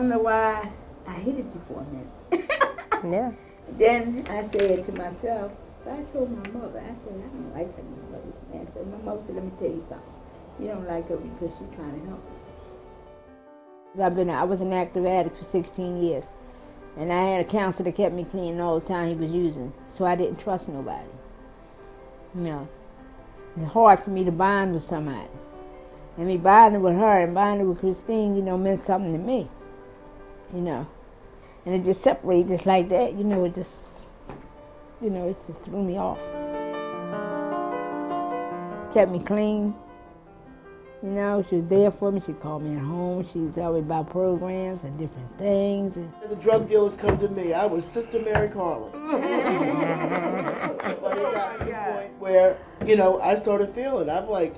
don't know why I hated you for a minute. Yeah. Then I said to myself, so I told my mother, I said, I don't like her no more, this man. So my mother said, let me tell you something. You don't like her because she's trying to help you. I was an active addict for 16 years. And I had a counselor that kept me clean all the time he was using. So I didn't trust nobody. You know. It's hard for me to bond with somebody. And me bonding with her and bonding with Christine, you know, meant something to me. You know. And it just separated just like that, you know, it just threw me off. Kept me clean. You know, she was there for me. She called me at home. She was always about programs and different things. The drug dealers come to me. I was Sister Mary Carlin. But it got to the point where, you know, I started feeling, I'm like,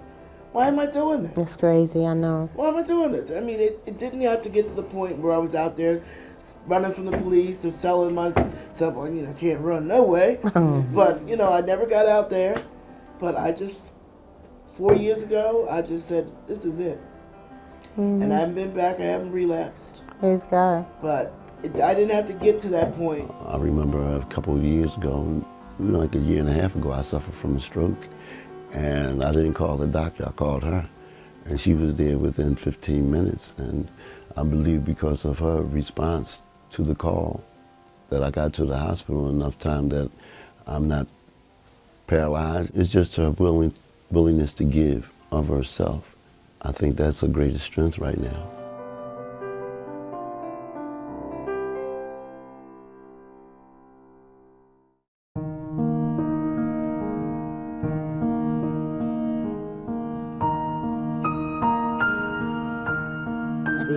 why am I doing this? It's crazy, I know. Why am I doing this? I mean, it didn't have to get to the point where I was out there running from the police or selling myself. Well, you know, can't run no way. But, you know, I never got out there. But I just, 4 years ago, I just said, this is it. And I haven't been back. I haven't relapsed. Praise God. But I didn't have to get to that point. I remember a couple of years ago, like a year and a half ago, I suffered from a stroke. And I didn't call the doctor, I called her. And she was there within 15 minutes. And I believe because of her response to the call that I got to the hospital in enough time that I'm not paralyzed. It's just her willingness to give of herself. I think that's her greatest strength right now.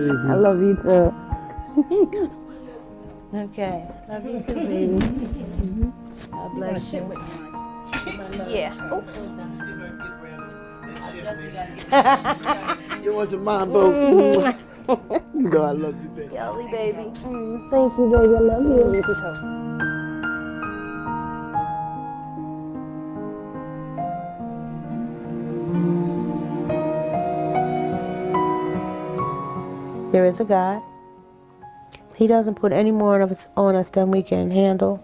I love you too. Okay. Love you too, baby. God bless you. Yeah. Oops. It wasn't mine, boo. You know I love you, baby. Yelly, baby. Thank you, baby. I love you. There is a God. He doesn't put any more of us on us than we can handle.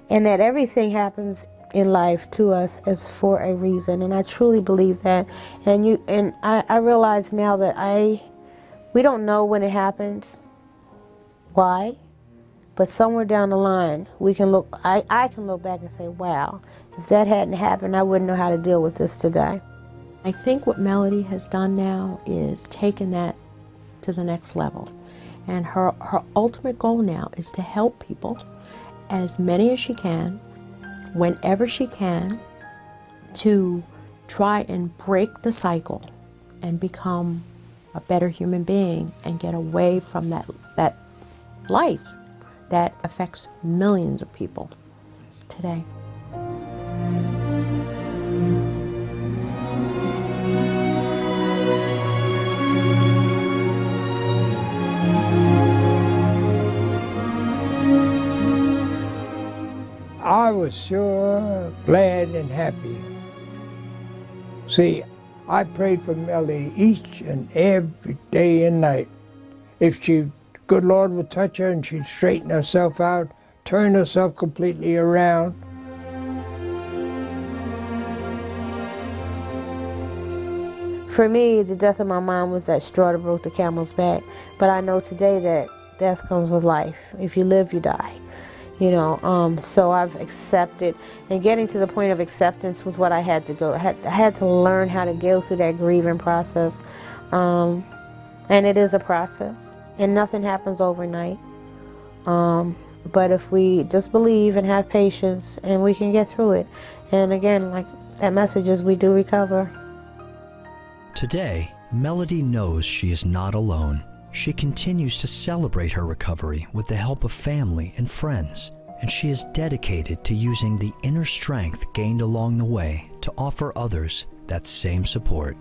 And that everything happens in life to us is for a reason. And I truly believe that. And I realize now that we don't know when it happens, why, but somewhere down the line we can look, I can look back and say, wow, if that hadn't happened, I wouldn't know how to deal with this today. I think what Melody has done now is taken that to the next level. And her ultimate goal now is to help people, as many as she can, whenever she can, to try and break the cycle and become a better human being and get away from that life that affects millions of people today. I was sure glad and happy. See, I prayed for Melody each and every day and night. If good Lord would touch her and she'd straighten herself out, turn herself completely around. For me, the death of my mom was that straw that broke the camel's back. But I know today that death comes with life. If you live, you die. You know, so I've accepted, and getting to the point of acceptance was what I had to go. I had to learn how to go through that grieving process, and it is a process, and nothing happens overnight. But if we just believe and have patience, and we can get through it. And again, like that message is, we do recover. Today, Melody knows she is not alone. She continues to celebrate her recovery with the help of family and friends, and she is dedicated to using the inner strength gained along the way to offer others that same support.